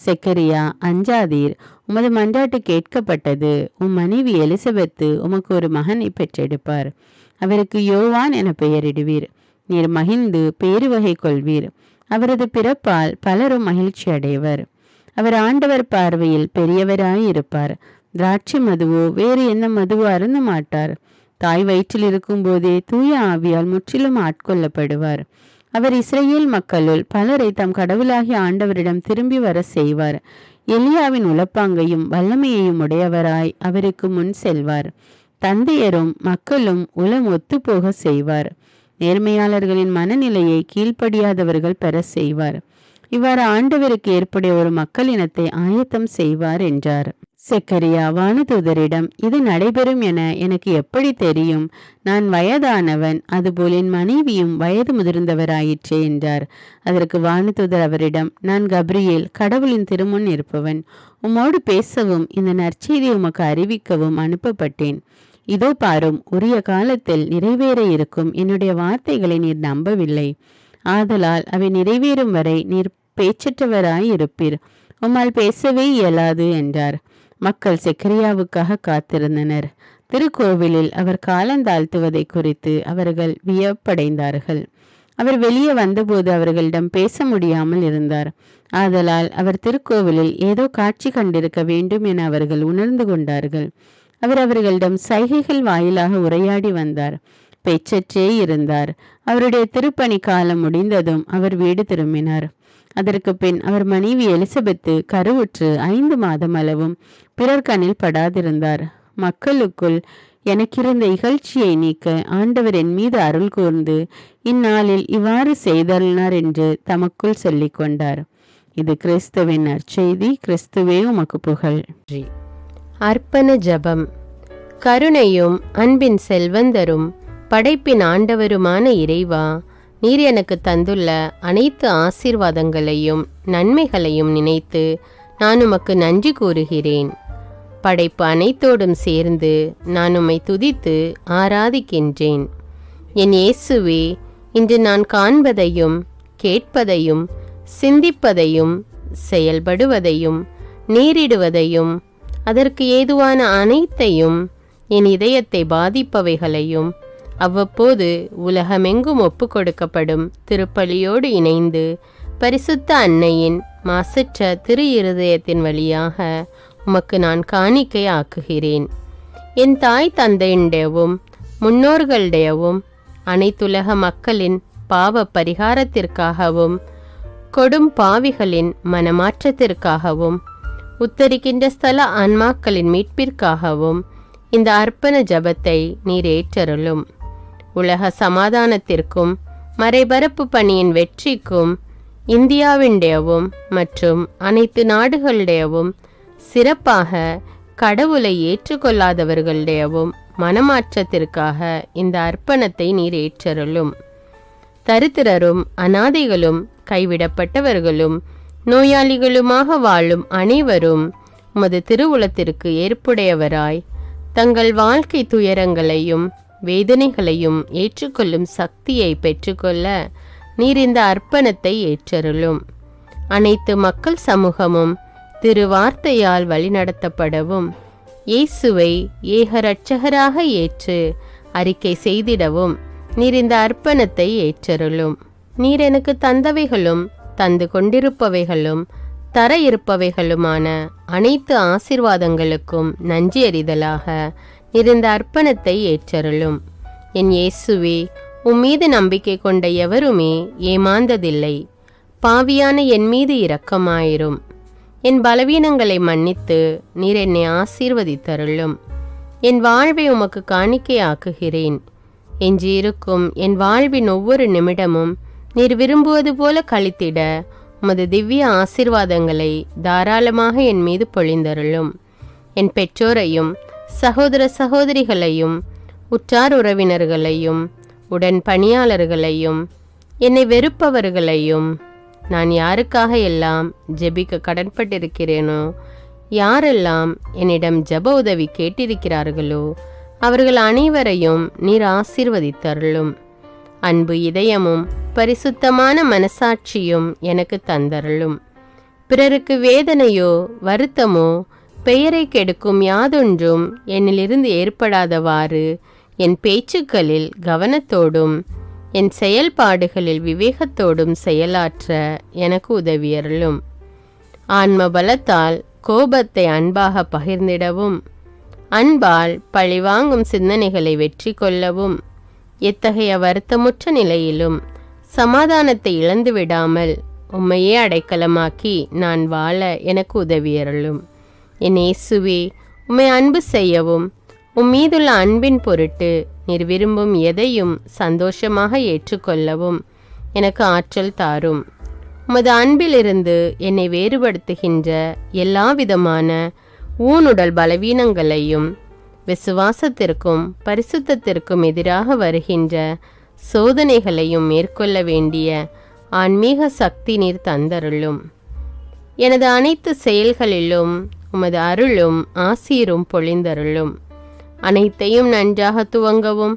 செக்கரியா, அஞ்சாதீர், உமது மன்றாட்டு கேட்கப்பட்டது. உம் மனைவி எலிசபெத்து உமக்கு ஒரு மகனை பெற்றெடுப்பார். அவருக்கு யோவான் என பெயரிடுவீர். நீர் மகிழ்ந்து பேருவகை கொள்வீர். அவரது பிறப்பால் பலரும் மகிழ்ச்சி அடைவர். அவர் ஆண்டவர் பார்வையில் பெரியவராயிருப்பார். திராட்சை மதுவோ வேறு என்ன மதுவோ அருந்த மாட்டார். தாய் வயிற்றில் இருக்கும் போதே தூய ஆவியால் முற்றிலும் ஆட்கொள்ளப்படுவார். அவர் இஸ்ரேல் மக்களுள் பலரை தம் கடவுளாகிய ஆண்டவரிடம் திரும்பி வர செய்வார். எலியாவின் உலப்பாங்கையும் வல்லமையையும் உடையவராய் அவருக்கு முன் செல்வார். தந்தையரும் மக்களும் உளம் ஒத்துப்போக செய்வார். நேர்மையாளர்களின் மனநிலையை கீழ்ப்படியாதவர்கள் பெற செய்வார். இவ்வாறு ஆண்டவருக்கு ஏற்புடைய ஒரு மக்களினத்தை ஆயத்தம் செய்வார் என்றார். செக்கரியா வானதூதரிடம், இது நடைபெறும் என எனக்கு எப்படி தெரியும்? நான் வயதானவன், அதுபோல் என் மனைவியும் வயது முதிர்ந்தவராயிற்றே என்றார். அதற்கு வானதூதர் அவரிடம், நான் கப்ரியேல், கடவுளின் திருமுன் இருப்பவன். உம்மோடு பேசவும் இந்த நற்செய்தியை உமக்கு அறிவிக்கவும் அனுப்பப்பட்டேன். இதோ பாரும், உரிய காலத்தில் நிறைவேற இருக்கும் என்னுடைய வார்த்தைகளை நீர் நம்பவில்லை. ஆதலால் அவை நிறைவேறும் வரை நீர் பேச்சற்றவராய் இருப்பீர். உம்மால் பேசவே இயலாது என்றார். மக்கள் செக்கரியாவுக்காக காத்திருந்தனர். திருக்கோவிலில் அவர் காலந்தாழ்த்துவதை குறித்து அவர்கள் வியப்படைந்தார்கள். அவர் வெளியே வந்தபோது அவர்களிடம் பேச முடியாமல் இருந்தார். ஆதலால் அவர் திருக்கோவிலில் ஏதோ காட்சி கண்டிருக்க வேண்டும் என அவர்கள் உணர்ந்து கொண்டார்கள். அவர் அவர்களிடம் சைகைகள் வாயிலாக உரையாடி வந்தார். பேச்சற்றே இருந்தார். அவருடைய திருப்பணி காலம் முடிந்ததும் அவர் வீடு திரும்பினார். அதற்கு பின் அவர் மனைவி எலிசபெத்து கருவுற்று 5 மாதம் அளவும் பிறர் கண்ணில் படாதிருந்தார். மக்களுக்குள் எனக்கிருந்த இகழ்ச்சியை நீக்க ஆண்டவர் என் மீது அருள் கூர்ந்து இந்நாளில் இவ்வாறு செய்தருளினார் என்று தமக்குள் சொல்லிக் கொண்டார். இது கிறிஸ்துவின் நற்செய்தி. கிறிஸ்துவே உமக்கு புகழ். அர்ப்பண ஜபம். கருணையும் அன்பின் செல்வந்தரும் படைப்பின் ஆண்டவருமான இறைவா, நீர் எனக்கு தந்துள்ள அனைத்து ஆசீர்வாதங்களையும் நன்மைகளையும் நினைத்து நான் உமக்கு நன்றி கூறுகிறேன். படைப்பு அனைத்தோடும் சேர்ந்து நான் உம்மை துதித்து ஆராதிக்கின்றேன். என் இயேசுவே, இன்று நான் காண்பதையும் கேட்பதையும் சிந்திப்பதையும் செயல்படுவதையும் நேரிடுவதையும் அதற்கு ஏதுவான அனைத்தையும் என் இதயத்தை பாதிப்பவைகளையும் அவ்வப்போது உலகமெங்கும் ஒப்பு கொடுக்கப்படும் திருப்பலியோடு இணைந்து பரிசுத்த அன்னையின் மாசற்ற திரு இருதயத்தின் வழியாக உமக்கு நான் காணிக்கை ஆக்குகிறேன். என் தாய் தந்தையுடையவும் முன்னோர்களுடையவும் அனைத்துலக மக்களின் பாவ பரிகாரத்திற்காகவும் கொடும் பாவிகளின் மனமாற்றத்திற்காகவும் உத்தரிக்கின்ற ஸ்தல ஆன்மாக்களின் மீட்பிற்காகவும் இந்த அர்ப்பண ஜபத்தை நீர் ஏற்றருளும். உலக சமாதானத்திற்கும் மறைபரப்பு பணியின் வெற்றிக்கும் இந்தியாவின்டையவும் மற்றும் அனைத்து நாடுகளுடையவும் சிறப்பாக கடவுளை ஏற்றுக்கொள்ளாதவர்களுடையவும் மனமாற்றத்திற்காக இந்த அர்ப்பணத்தை நீர் ஏற்றருளும். தரித்திரரும் அனாதைகளும் கைவிடப்பட்டவர்களும் நோயாளிகளுமாக வாழும் அனைவரும் உமது திருவுளத்திற்கு ஏற்புடையவராய் தங்கள் வாழ்க்கை துயரங்களையும் வேதனைகளையும் ஏற்றுக்கொள்ளும் சக்தியை பெற்றுக்கொள்ள நீர் இந்த அர்ப்பணத்தை ஏற்றருளும். அனைத்து மக்கள் சமூகமும் திருவார்த்தையால் வழிநடத்தப்படவும் இயேசுவை ஏக இரட்சகராக ஏற்று அறிக்கை செய்திடவும் நீர் இந்த அர்ப்பணத்தை ஏற்றருளும். நீர் எனக்கு தந்தவைகளும் தந்து கொண்டிருப்பவைகளும் தர இருப்பவைகளுமான அனைத்து ஆசீர்வாதங்களுக்கும் நன்றி அறிதலாக நீர் இந்த அர்ப்பணத்தை ஏற்றருளும். என் இயேசுவே, உம்மீது நம்பிக்கை கொண்ட எவருமே ஏமாந்ததில்லை. பாவியான என் மீது இரக்கமாயிரும். என் பலவீனங்களை மன்னித்து நீர் என்னை ஆசீர்வதித்தருளும். என் வாழ்வை உமக்கு காணிக்கையாக்குகிறேன். எஞ்சியிருக்கும் என் வாழ்வின் ஒவ்வொரு நிமிடமும் நீர் விரும்புவது போல கழித்திட உமது திவ்ய ஆசீர்வாதங்களை தாராளமாக என் மீது பொழிந்தருளும். என் பெற்றோரையும் சகோதர சகோதரிகளையும் உற்றார் உறவினர்களையும் உடன் பணியாளர்களையும் என்னை வெறுப்பவர்களையும் நான் யாருக்காக எல்லாம் ஜெபிக்க கடன்பட்டிருக்கிறேனோ, யாரெல்லாம் என்னிடம் ஜெப உதவி கேட்டிருக்கிறார்களோ அவர்கள் அனைவரையும் நீர் ஆசீர்வதித்தருளும். அன்பு இதயமும் பரிசுத்தமான மனசாட்சியும் எனக்கு தந்தருளும். பிறருக்கு வேதனையோ வருத்தமோ பெயரை கெடுக்கும் யாதொன்றும் என்னிலிருந்து ஏற்படாதவாறு என் பேச்சுக்களில் கவனத்தோடும் என் செயல்பாடுகளில் விவேகத்தோடும் செயலாற்ற எனக்கு உதவியருளும். ஆன்ம பலத்தால் கோபத்தை அன்பாக பகிர்ந்திடவும் அன்பால் பழிவாங்கும் சிந்தனைகளை வெற்றி கொள்ளவும் எத்தகைய வருத்தமுற்ற நிலையிலும் சமாதானத்தை இழந்து விடாமல் உம்மையே அடைக்கலமாக்கி நான் வாழ எனக்கு உதவியருளும். என் இயேசுவே, உம்மை அன்பு செய்யவும் உம்மீதுள்ள அன்பின் பொருட்டு நீர் விரும்பும் எதையும் சந்தோஷமாக ஏற்றுக்கொள்ளவும் எனக்கு ஆற்றல் தாரும். உமது அன்பிலிருந்து என்னை வேறுபடுத்துகின்ற எல்லா விதமான ஊனுடல் பலவீனங்களையும் விசுவாசத்திற்கும் பரிசுத்தத்திற்கும் எதிராக வருகின்ற சோதனைகளையும் மேற்கொள்ள வேண்டிய ஆன்மீக சக்தி நீர் தந்தருளும். எனது அனைத்து செயல்களிலும் உமது அருளும் ஆசீரும் பொழிந்தருளும். அனைத்தையும் நன்றாக துவங்கவும்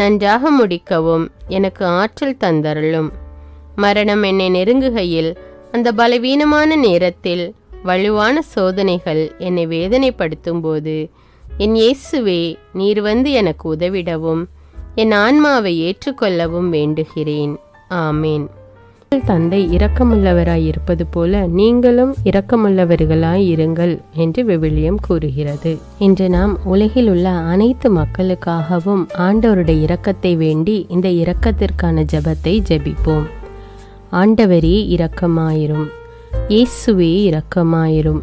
நன்றாக முடிக்கவும் எனக்கு ஆற்றல் தந்தருளும். மரணம் என்னை நெருங்குகையில் அந்த பலவீனமான நேரத்தில் வலுவான சோதனைகள் என்னை வேதனைப்படுத்தும் போது என் இயேசுவே, நீர் வந்து எனக்கு உதவிடவும் என் ஆன்மாவை ஏற்றுக்கொள்ளவும் வேண்டுகிறேன். ஆமேன். தந்தை இரக்கமுள்ளவராய் இருப்பது போல நீங்களும் இரக்கமுள்ளவர்களாய் இருங்கள் என்று விவிலியம் கூறுகிறது. இன்று நாம் உலகில் உள்ள அனைத்து மக்களுக்காகவும் ஆண்டவருடைய இரக்கத்தை வேண்டி இந்த இரக்கத்திற்கான ஜெபத்தை ஜெபிப்போம். ஆண்டவரே இரக்கமாயிரும். இயேசுவே இரக்கமாயிரும்.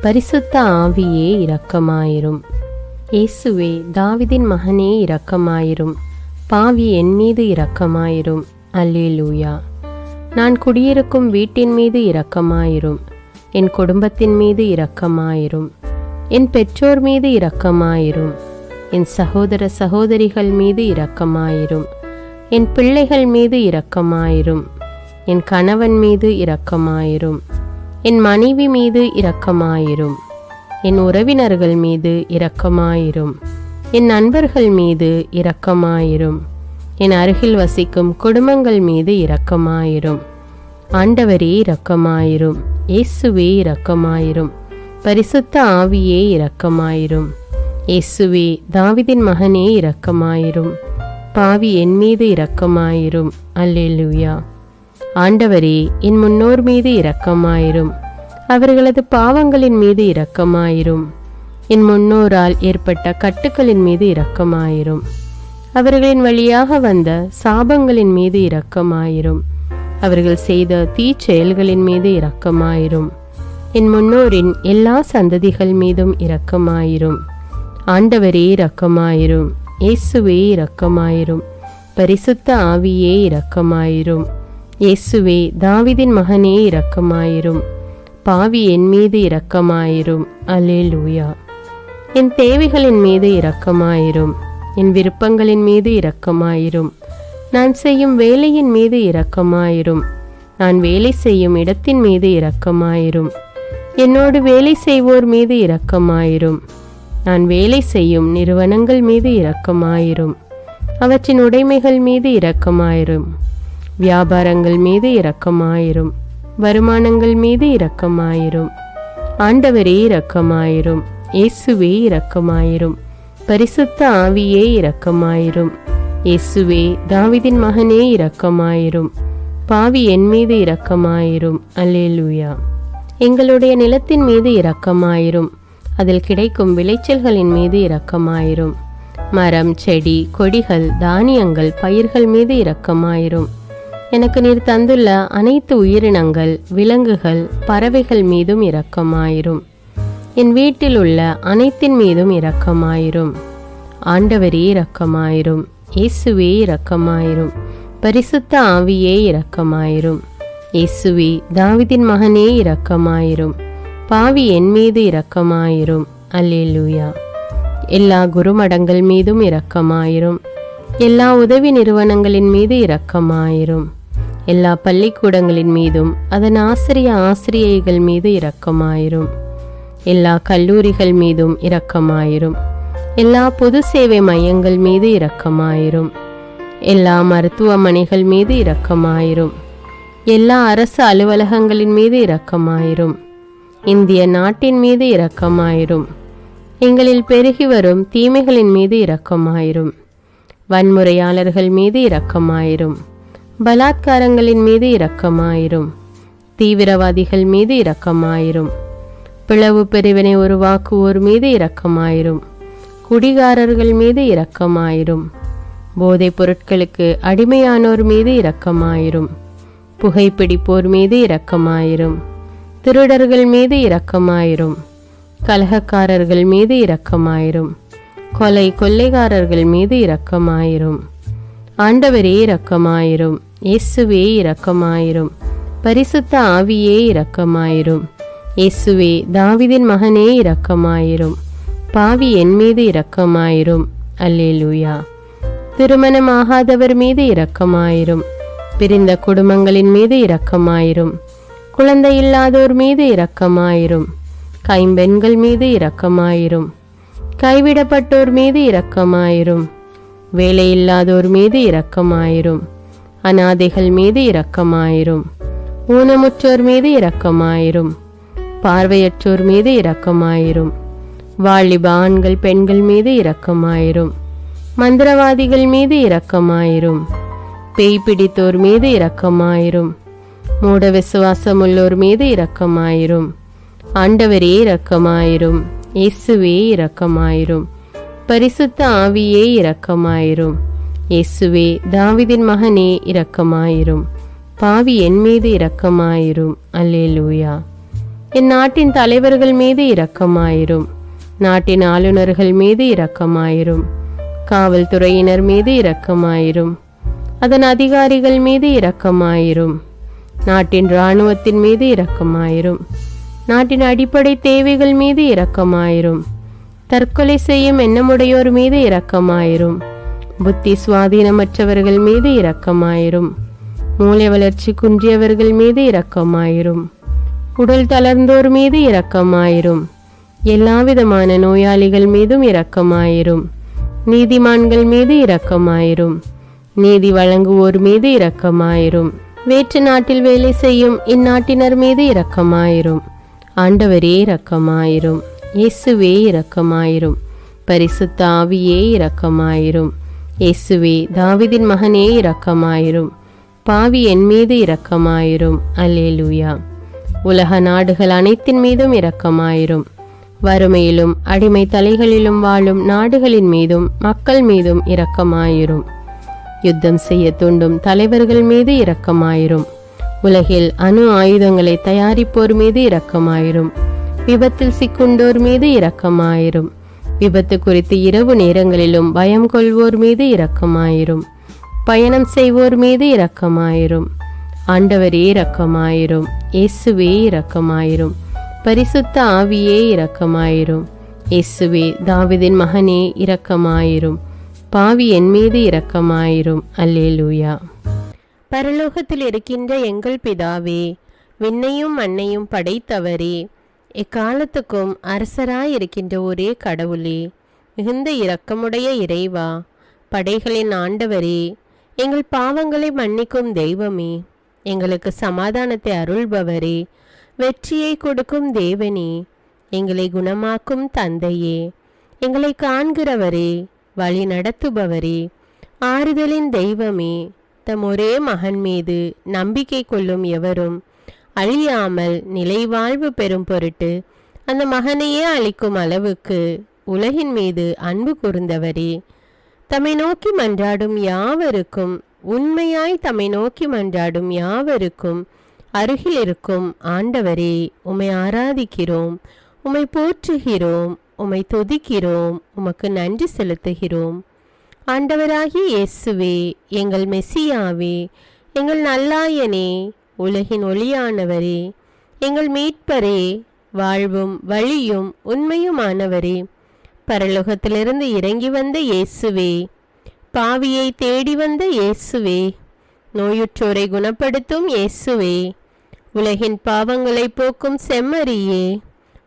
பரிசுத்த ஆவியே இரக்கமாயிரும். இயேசுவே, தாவீதின் மகனே இரக்கமாயிரும். பாவி என் மீது இரக்கமாயிரும். அல்லேலூயா. நான் குடியிருக்கும் வீட்டின் மீது இரக்கமாயிரும். என் குடும்பத்தின் மீது இரக்கமாயிரும். என் பெற்றோர் மீது இரக்கமாயிரும். என் சகோதர சகோதரிகள் மீது இரக்கமாயிரும். என் பிள்ளைகள் மீது இரக்கமாயிரும். என் கணவன் மீது இரக்கமாயிரும். என் மனைவி மீது இரக்கமாயிரும். என் உறவினர்கள் மீது இரக்கமாயிரும். என் நண்பர்கள் மீது இரக்கமாயிரும். என் அருகில் வசிக்கும் குடும்பங்கள் மீது இரக்கமாயிரும். ஆண்டவரே இரக்கமாயிரும். இயேசுவே இரக்கமாயிரும். பரிசுத்த ஆவியே இரக்கமாயிரும். இயேசுவே, தாவீதின் மகனே இரக்கமாயிரும். பாவி என் மீது இரக்கமாயிரும். அல்லேலூயா. ஆண்டவரே, என் முன்னோர் மீது இரக்கமாயிரும். அவர்களது பாவங்களின் மீது இரக்கமாயிரும். என் முன்னோரால் ஏற்பட்ட கட்டுக்களின் மீது இரக்கமாயிரும். அவர்களின் வழியாக வந்த சாபங்களின் மீது இரக்கமாயிரும். அவர்கள் செய்த தீச்செயல்களின் மீது இரக்கமாயிரும். என் முன்னோரின் எல்லா சந்ததிகள் மீதும் இரக்கமாயிரும். ஆண்டவரே இரக்கமாயிரும். இயேசுவே இரக்கமாயிரும். பரிசுத்த ஆவியே இரக்கமாயிரும். இயேசுவே, தாவீதின் மகனே இரக்கமாயிரும். பாவி என் மீது இரக்கமாயிரும். அல்லேலூயா. என் தேவைகளின் மீது இரக்கமாயிரும். என் விருப்பங்களின் மீது இரக்கமாயிரும். நான் செய்யும் வேலையின் மீது இரக்கமாயிரும். நான் வேலை செய்யும் இடத்தின் மீது இரக்கமாயிரும். என்னோடு வேலை செய்வோர் மீது இரக்கமாயிரும். நான் வேலை செய்யும் நிறுவனங்கள் மீது இரக்கமாயிரும். அவற்றின் உடைமைகள் மீது இரக்கமாயிரும். வியாபாரங்கள் மீது இரக்கமாயிரும். வருமானங்கள் மீது இரக்கமாயிரும். ஆண்டவரே இரக்கமாயிரும். இயேசுவே இரக்கமாயிரும். பரிசுத்த ஆவியே இரக்கமாயிரும். இயேசுவே தாவீதின் மகனே இரக்கமாயிரும். பாவி என் மீது இரக்கமாயிரும். அல்லேலூயா. எங்களுடைய நிலத்தின் மீது இரக்கமாயிரும். அதில் கிடைக்கும் விளைச்சல்களின் மீது இரக்கமாயிரும். மரம், செடி, கொடிகள், தானியங்கள், பயிர்கள் மீது இரக்கமாயிரும். எனக்கு நீர் தந்துள்ள அனைத்து உயிரினங்கள், விலங்குகள், பறவைகள் மீதும் இரக்கமாயிரும். என் வீட்டில் உள்ள அனைத்தின் மீதும் இரக்கமாயிரும். ஆண்டவரே இரக்கமாயிரும். இயேசுவே இரக்கமாயிரும். பரிசுத்த ஆவியே இரக்கமாயிரும். இயேசுவே தாவீதின் மகனே இரக்கமாயிரும். பாவி என் மீது இரக்கமாயிரும். அல்லேலூயா. எல்லா குருமடங்கள் மீதும் இரக்கமாயிரும். எல்லா உதவி நிறுவனங்களின் மீது இரக்கமாயிரும். எல்லா பள்ளிக்கூடங்களின் மீதும் அதன் ஆசிரியைகள் மீது இரக்கமாயிரும். எல்லா கல்லூரிகள் மீதும் இரக்கமாயிரும். எல்லா பொது சேவை மையங்கள் மீது இரக்கமாயிரும். எல்லா மருத்துவமனைகள் மீது இரக்கமாயிரும். எல்லா அரசு அலுவலகங்களின் மீது இரக்கமாயிரும். இந்திய நாட்டின் மீது இரக்கமாயிரும். எங்களில் பெருகி வரும் தீமைகளின் மீது இரக்கமாயிரும். வன்முறையாளர்கள் மீது இரக்கமாயிரும். பலாத்காரங்களின் மீது இரக்கமாயிரும். தீவிரவாதிகள் மீது இரக்கமாயிரும். பிளவு பிரிவினை உருவாக்குவோர் மீது இரக்கமாயிரும். குடிகாரர்கள் மீது இரக்கமாயிரும். போதைப் பொருட்களுக்கு அடிமையானோர் மீது இரக்கமாயிரும். புகைப்பிடிப்போர் மீது இரக்கமாயிரும். திருடர்கள் மீது இரக்கமாயிரும். கலகக்காரர்கள் மீது இரக்கமாயிரும். கொள்ளைக்காரர்கள் மீது இரக்கமாயிரும். ஆண்டவரே இரக்கமாயிரும். இயேசுவே இரக்கமாயிரும். பரிசுத்த ஆவியே இரக்கமாயிரும். இயேசுவே தாவீதின் மகனே இரக்கமாயிரும். பாவி என் மீது இரக்கமாயிரும். அல்லேலூயா. திருமணமாகாதவர் மீது இரக்கமாயிரும். பிரிந்த குடும்பங்களின் மீது இரக்கமாயிரும். குழந்தை இல்லாதோர் மீது இரக்கமாயிரும். கைம்பெண்கள் மீது இரக்கமாயிரும். கைவிடப்பட்டோர் மீது இரக்கமாயிரும். வேலையில்லாதோர் மீது இரக்கமாயிரும். அநாதைகள் மீது இரக்கமாயிரும். ஊனமுற்றோர் மீது இரக்கமாயிரும். பார்வையற்றோர் மீது இரக்கமாயிரும். வாலிப ஆண்கள் பெண்கள் மீது இரக்கமாயிரும். மந்திரவாதிகள் மீது இரக்கமாயிரும். பேய் பிடித்தோர் மீது இரக்கமாயிரும். மூட விசுவாசமுள்ளோர் மீது இரக்கமாயிரும். ஆண்டவரே இரக்கமாயிரும். இயேசுவே இரக்கமாயிரும். பரிசுத்த ஆவியே இரக்கமாயிரும். இயேசுவே தாவீதின் மகனே இரக்கமாயிரும். பாவி என் மீது இரக்கமாயிரும். அல்லேலூயா. என் நாட்டின் தலைவர்கள் மீது இரக்கமாயிரும். நாட்டின் ஆளுநர்கள் மீது இரக்கமாயிரும். காவல்துறையினர் மீது இரக்கமாயிரும். அதன் அதிகாரிகள் மீது இரக்கமாயிரும். நாட்டின் இராணுவத்தின் மீது இரக்கமாயிரும். நாட்டின் அடிப்படை தேவைகள் மீது இரக்கமாயிரும். தற்கொலை செய்யும் எண்ணமுடையோர் மீது இரக்கமாயிரும். புத்தி சுவாதீனமற்றவர்கள் மீது இரக்கமாயிரும். மூளை வளர்ச்சி குன்றியவர்கள் மீது இரக்கமாயிரும். உடல் தளர்ந்தோர் மீது இரக்கமாயிரும். எல்லாவிதமான நோயாளிகள் மீதும் இரக்கமாயிரும். நீதிமான்கள் மீது இரக்கமாயிரும். நீதி வழங்குவோர் மீது இரக்கமாயிரும். வேற்று நாட்டில் வேலை செய்யும் இந்நாட்டினர் மீது இரக்கமாயிரும். ஆண்டவரே இரக்கமாயிரும். இயேசுவே இரக்கமாயிரும். பரிசுத்த ஆவியே இரக்கமாயிரும். இயேசுவே தாவீதின் மகனே இரக்கமாயிரும். பாவி என் மீது இரக்கமாயிரும். அல்லேலூயா. உலக நாடுகள் அனைத்தின் மீதும் இரக்கமாயிரும். வறுமையிலும் அடிமை தலைகளிலும் வாழும் நாடுகளின் மீதும் மக்கள் மீதும் இரக்கமாயிரும். யுத்தம் செய்ய தூண்டும் தலைவர்கள் மீது இரக்கமாயிரும். உலகில் அணு ஆயுதங்களை தயாரிப்போர் மீது இரக்கமாயிரும். விபத்தில் சிக்குண்டோர் மீது இரக்கமாயிரும். விபத்து குறித்து இரவு நேரங்களிலும் பயம் கொள்வோர் மீது இரக்கமாயிரும். பயணம் செய்வோர் மீது இரக்கமாயிரும். ஆண்டவரே இரக்கமாயிரும். இயேசுவே இரக்கமாயிரும். பரிசுத்த ஆவியே இரக்கமாயிரும். இயேசுவே தாவீதின் மகனே இரக்கமாயிரும். பாவி என் மீது இரக்கமாயிரும். அல்லேலூயா. பரலோகத்தில் இருக்கின்ற எங்கள் பிதாவே, விண்ணையும் மண்ணையும் படைத்தவரே, எக்காலத்துக்கும் அரசராயிருக்கின்ற ஒரே கடவுளே, மிகுந்த இரக்கமுடைய இறைவா, படைகளின் ஆண்டவரே, எங்கள் பாவங்களை மன்னிக்கும் தெய்வமே, எங்களுக்கு சமாதானத்தை அருள்பவரே, வெற்றியை கொடுக்கும் தேவனே, எங்களை குணமாக்கும் தந்தையே, எங்களை காண்கிறவரே, வழி நடத்துபவரே, ஆறுதலின் தெய்வமே, தம் ஒரே மகன் மீது நம்பிக்கை கொள்ளும் எவரும் அழியாமல் நிலைவாழ்வு பெறும் பொருட்டு அந்த மகனையே அளிக்கும் அளவுக்கு உலகின் மீது அன்பு கூர்ந்தவரே, தம்மை நோக்கி மன்றாடும் யாவருக்கும், உண்மையாய் தம்மை நோக்கி மன்றாடும் யாவருக்கும் அருகில் இருக்கும் ஆண்டவரே, உம்மை ஆராதிக்கிறோம், உம்மை போற்றுகிறோம், உம்மை துதிக்கிறோம், உமக்கு நன்றி செலுத்துகிறோம். ஆண்டவராகிய இயேசுவே, எங்கள் மெசியாவே, எங்கள் நல்லாயனே, உலகின் ஒளியானவரே, எங்கள் மீட்பரே, வாழ்வும் வழியும் உண்மையுமானவரே, பரலோகத்திலிருந்து இறங்கி வந்த இயேசுவே, பாவியை தேடி வந்த இயேசுவே, நோயுற்றோரை குணப்படுத்தும் இயேசுவே, உலகின் பாவங்களை போக்கும் செம்மறியே,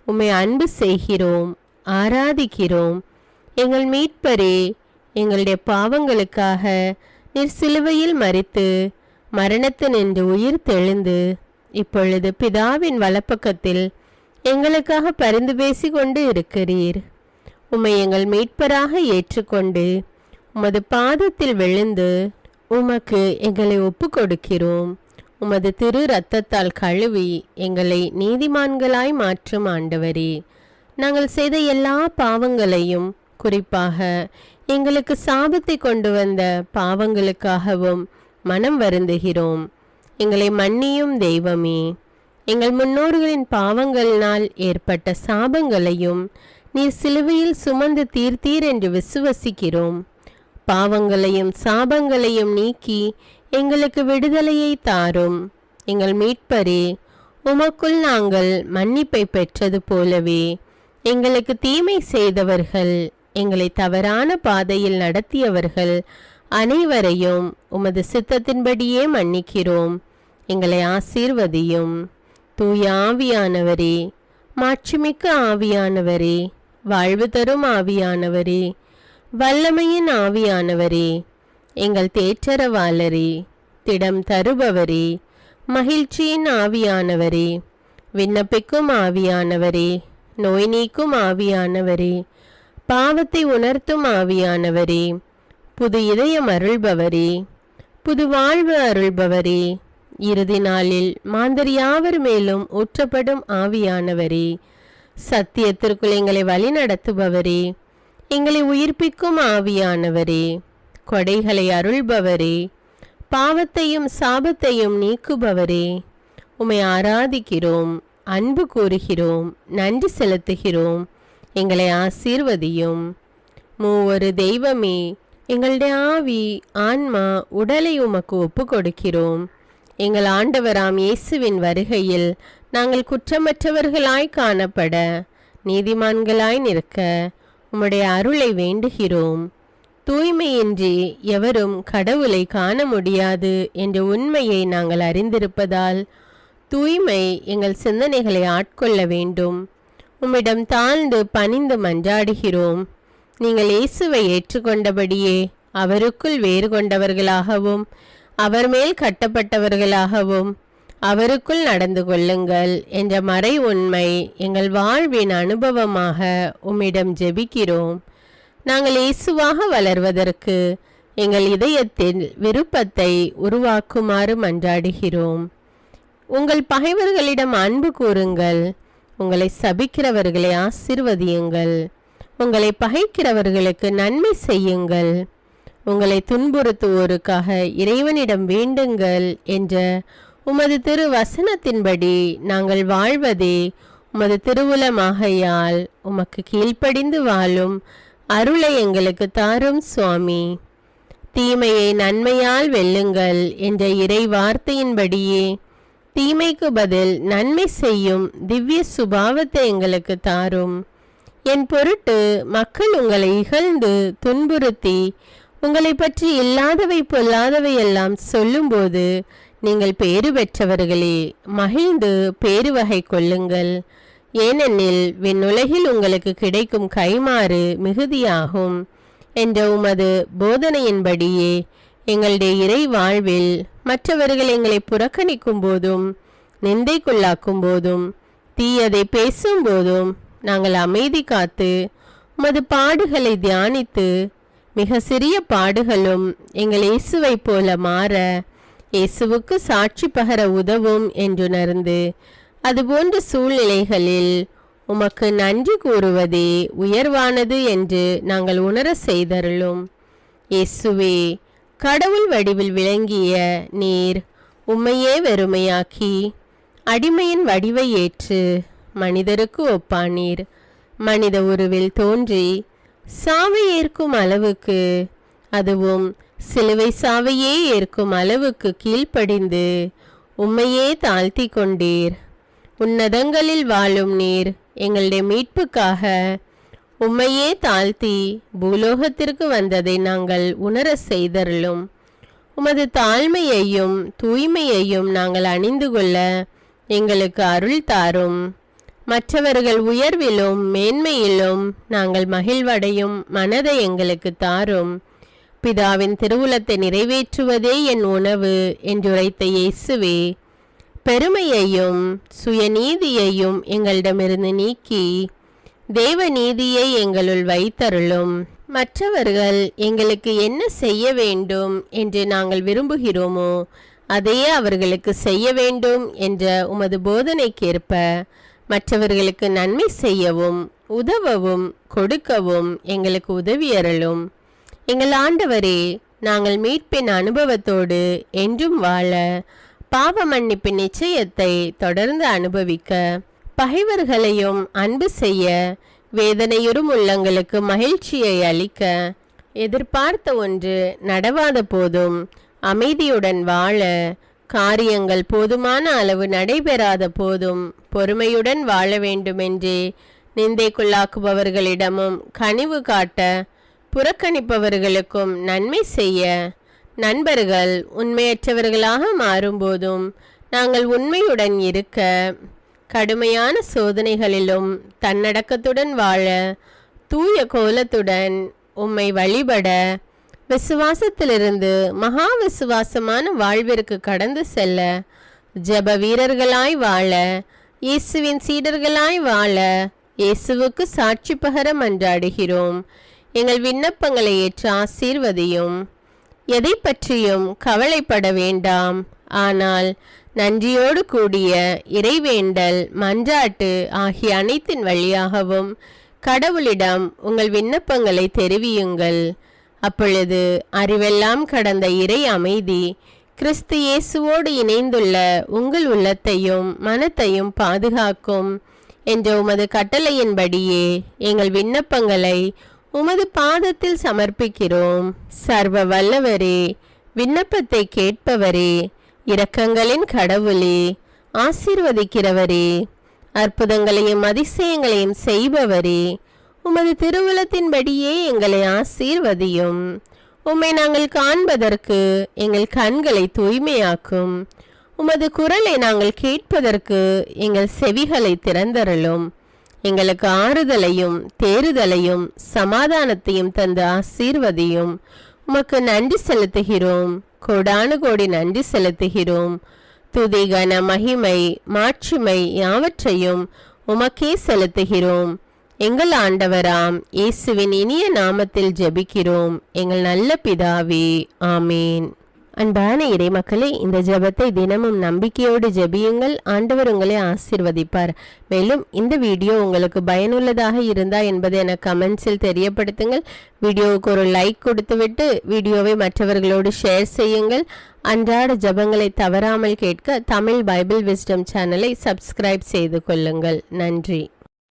உம்மை அன்பு செய்கிறோம், ஆராதிக்கிறோம். எங்கள் மீட்பரே, எங்களுடைய பாவங்களுக்காக நீர் சிலுவையில் மரித்து மரணத்தினின்று உயிர் தெழுந்து இப்பொழுது பிதாவின் வலப்பக்கத்தில் எங்களுக்காக பரிந்து பேசி கொண்டு இருக்கிறீர். உம்மை எங்கள் மீட்பராக ஏற்றுக்கொண்டு உமது பாதத்தில் விழுந்து உமக்கு எங்களை ஒப்பு கொடுக்கிறோம். உமது திரு இரத்தத்தால் கழுவி எங்களை நீதிமான்களாய் மாற்றும் ஆண்டவரே, நாங்கள் செய்த எல்லா பாவங்களையும், குறிப்பாக எங்களுக்கு சாபத்தை கொண்டு வந்த பாவங்களுக்காகவும் மனம் வருந்துகிறோம். எங்களை மன்னியும் தெய்வமே, எங்கள் முன்னோர்களின் பாவங்களினால் ஏற்பட்ட சாபங்களையும் நீர் சிலுவையில் சுமந்து தீர்த்தீர் என்று விசுவசிக்கிறோம். பாவங்களையும் சாபங்களையும் நீக்கி எங்களுக்கு விடுதலையை தாரும். எங்கள் மீட்பரே, உமக்குள் நாங்கள் மன்னிப்பை பெற்றது போலவே எங்களுக்கு தீமை செய்தவர்கள், எங்களை தவறான பாதையில் நடத்தியவர்கள் அனைவரையும் உமது சித்தத்தின்படியே மன்னிக்கிறோம். எங்களை ஆசீர்வதியும். தூய ஆவியானவரே, மாட்சிமிக்க ஆவியானவரே, வாழ்வு தரும் ஆவியானவரே, வல்லமையின் ஆவியானவரே, எங்கள் தேற்றரவாளரே, திடம் தருபவரே, மகிழ்ச்சியின் ஆவியானவரே, விண்ணப்பிக்கும் ஆவியானவரே, நோய் நீக்கும் ஆவியானவரே, பாவத்தை உணர்த்தும் ஆவியானவரே, புது இதயம் அருள்பவரே, புது வாழ்வு அருள்பவரே, இறுதி நாளில் மாந்தர் யாவர் மேலும் ஊற்றப்படும் ஆவியானவரே, சத்தியத்திற்குள் எங்களை வழி நடத்துபவரே, எங்களை உயிர்ப்பிக்கும் ஆவியானவரே, கொடைகளை அருள்பவரே, பாவத்தையும் சாபத்தையும் நீக்குபவரே, உம்மை ஆராதிக்கிறோம், அன்பு கூறுகிறோம், நன்றி செலுத்துகிறோம். எங்களை ஆசீர்வதியும். மூவொரு தெய்வமே, எங்களுடைய ஆவி, ஆன்மா, உடலை உமக்கு ஒப்பு கொடுக்கிறோம். எங்கள் ஆண்டவராம் இயேசுவின் வருகையில் நாங்கள் குற்றமற்றவர்களாய் காணப்பட, நீதிமான்களாய் நிற்க உம்முடைய அருளை வேண்டுகிறோம். தூய்மையின்றி எவரும் கடவுளை காண முடியாது என்ற உண்மையை நாங்கள் அறிந்திருப்பதால் தூய்மை எங்கள் சிந்தனைகளை ஆட்கொள்ள வேண்டும். உம்மிடம் தாழ்ந்து பணிந்து மன்றாடுகிறோம். நீங்கள் இயேசுவை ஏற்றுக்கொண்டபடியே அவருக்குள் வேறு கொண்டவர்களாகவும் அவர் மேல் கட்டப்பட்டவர்களாகவும் அவருக்குள் நடந்து கொள்ளுங்கள் என்ற மறை உண்மை எங்கள் வாழ்வின் அனுபவமாக உம்மிடம் ஜெபிக்கிறோம். நாங்கள் இயேசுவாக வளர்வதற்கு எங்கள் இதயத்தில் விருப்பத்தை உருவாக்குமாறு மன்றாடுகிறோம். உங்கள் பகைவர்களிடம் அன்பு கூறுங்கள், உங்களை சபிக்கிறவர்களை ஆசீர்வதியுங்கள், உங்களை பகைக்கிறவர்களுக்கு நன்மை செய்யுங்கள், உங்களை துன்புறுத்துவோருக்காக இறைவனிடம் வேண்டுங்கள் என்ற உமது திரு வசனத்தின்படி நாங்கள் வாழ்வதே உமது திருவுலமாகையால் உமக்கு கீழ்ப்படிந்து வாழும் அருளை எங்களுக்கு தாரும் சுவாமி. தீமையை நன்மையால் வெல்லுங்கள் என்ற இறை வார்த்தையின்படியே தீமைக்கு பதில் நன்மை செய்யும் திவ்ய சுபாவத்தை எங்களுக்கு தாரும். என் பொருட்டு மக்கள் உங்களை இகழ்ந்து துன்புறுத்தி உங்களை பற்றி இல்லாதவை பொல்லாதவை எல்லாம் சொல்லும்போது நீங்கள் பேறு பெற்றவர்களே, மகிழ்ந்து பேறு வகை கொள்ளுங்கள். ஏனெனில் விண்ணுலகில் உங்களுக்கு கிடைக்கும் கைமாறு மிகுதியாகும் என்ற உமது போதனையின்படியே எங்களுடைய இறை வாழ்வில் மற்றவர்கள் எங்களை புறக்கணிக்கும் போதும் நிந்தைக்குள்ளாக்கும் போதும் தீயதை பேசும்போதும் நாங்கள் அமைதி காத்து உமது பாடுகளை தியானித்து மிக சிறிய பாடுகளும் எங்கள் இயேசுவை போல மாற இயேசுவுக்கு சாட்சி பகர உதவும் என்றுணர்ந்து அதுபோன்ற சூழ்நிலைகளில் உமக்கு நன்றி கூறுவதே உயர்வானது என்று நாங்கள் உணர செய்தருளும். இயேசுவே, கடவுள் வடிவில் விளங்கிய நீர் உம்மையே வெறுமையாக்கி அடிமையின் வடிவை ஏற்று மனிதருக்கு ஒப்பானீர். மனித உருவில் தோன்றி சாவை ஏற்கும் அளவுக்கு, அதுவும் சிலுவை சாவையே ஏற்கும் அளவுக்கு கீழ்ப்படிந்து உம்மையே தாழ்த்தி கொண்டீர். உன்னதங்களில் வாழும் நீர் எங்களுடைய மீட்புக்காக உம்மையே தாழ்த்தி பூலோகத்திற்கு வந்ததை நாங்கள் உணர செய்தருளும். உமது தாழ்மையையும் தூய்மையையும் நாங்கள் அணிந்து கொள்ள எங்களுக்கு அருள் தாரும். மற்றவர்கள் உயர்விலும் மேன்மையிலும் நாங்கள் மகிழ்வடையும் மனதை எங்களுக்கு தாரும். பிதாவின் திருவுளத்தை நிறைவேற்றுவதே என் உணவு என்றுரைத்த இயேசுவே, பெருமையையும் சுயநீதியையும் எங்களிடமிருந்து நீக்கி தேவ நீதியை எங்களுள் வைத்தருளும். மற்றவர்கள் எங்களுக்கு என்ன செய்ய வேண்டும் என்று நாங்கள் விரும்புகிறோமோ அதையே அவர்களுக்கு செய்ய வேண்டும் என்ற உமது போதனைக்கேற்ப மற்றவர்களுக்கு நன்மை செய்யவும் உதவவும் கொடுக்கவும் எங்களுக்கு உதவியருளும். எங்கள் ஆண்டவரே, நாங்கள் மீட்பின் அனுபவத்தோடு என்றும் வாழ, பாவ மன்னிப்பின் நிச்சயத்தை தொடர்ந்து அனுபவிக்க, பகைவர்களையும் அன்பு செய்ய, வேதனையுறும் உள்ளங்களுக்கு மகிழ்ச்சியை அளிக்க, எதிர்பார்த்த ஒன்று நடவாத போதும் அமைதியுடன் வாழ, காரியங்கள் போதுமான அளவு நடைபெறாத போதும் பொறுமையுடன் வாழ வேண்டுமென்றே நிந்தைக்குள்ளாக்குபவர்களிடமும் கனிவு காட்ட, புறக்கணிப்பவர்களுக்கும் நன்மை செய்ய, நண்பர்கள் உண்மையற்றவர்களாக மாறும்போதும் நாங்கள் உண்மையுடன் இருக்க, கடுமையான சோதனைகளிலும் தன்னடக்கத்துடன் வாழ, தூய கோலத்துடன் உம்மை வழிபட, விசுவாசத்திலிருந்து மகா விசுவாசமான வாழ்விற்கு கடந்து செல்ல, ஜெப வீரர்களாய் வாழ, இயேசுவின் சீடர்களாய் வாழ, இயேசுவுக்கு சாட்சி பகர மன்றாடுகிறோம். எங்கள் விண்ணப்பங்களை ஏற்று ஆசீர்வதியும். எதை பற்றியும் கவலைப்பட வேண்டாம். ஆனால் நன்றியோடு கூடிய இறைவேண்டல், மன்றாட்டு ஆகிய அனைத்தின் வழியாகவும் கடவுளிடம் உங்கள் விண்ணப்பங்களை தெரிவியுங்கள். அப்பொழுது அறிவெல்லாம் கடந்த இறை அமைதி கிறிஸ்து இயேசுவோடு இணைந்துள்ள உங்கள் உள்ளத்தையும் மனத்தையும் பாதுகாக்கும் என்ற உமது கட்டளையின்படியே எங்கள் விண்ணப்பங்களை உமது பாதத்தில் சமர்ப்பிக்கிறோம். சர்வ வல்லவரே, விண்ணப்பத்தை கேட்பவரே, இரக்கங்களின் கடவுளே, ஆசீர்வதிக்கிறவரே, அற்புதங்களையும் அதிசயங்களையும் செய்பவரே, உமது திருவுளத்தின்படியே எங்களை ஆசீர்வதியும். உம்மை நாங்கள் காண்பதற்கு எங்கள் கண்களை தூய்மையாக்கும். உமது குரலை நாங்கள் கேட்பதற்கு எங்கள் செவிகளை திறந்தருளும். எங்களுக்கு ஆறுதலையும் தேறுதலையும் சமாதானத்தையும் தந்து ஆசீர்வதியும். உமக்கு நன்றி செலுத்துகிறோம். கோடானு கோடி நன்றி செலுத்துகிறோம். துதி, கன, மகிமை, மாட்சிமை யாவற்றையும் உமக்கே செலுத்துகிறோம். எங்கள் ஆண்டவராம் இயேசுவின் இனிய நாமத்தில் ஜெபிக்கிறோம் எங்கள் நல்ல பிதாவே, ஆமேன். அன்பான இறை மக்களே, இந்த ஜெபத்தை தினமும் நம்பிக்கையோடு ஜெபியுங்கள். ஆண்டவர் உங்களை ஆசீர்வதிப்பார். மேலும் இந்த வீடியோ உங்களுக்கு பயனுள்ளதாக இருந்தா என்பதை எனக்கு கமெண்ட்ஸில் தெரியப்படுத்துங்கள். வீடியோவுக்கு ஒரு லைக் கொடுத்துவிட்டு வீடியோவை மற்றவர்களோடு ஷேர் செய்யுங்கள். அன்றாட ஜெபங்களை தவறாமல் கேட்க தமிழ் பைபிள் விஸ்டம் சேனலை சப்ஸ்கிரைப் செய்து கொள்ளுங்கள். நன்றி.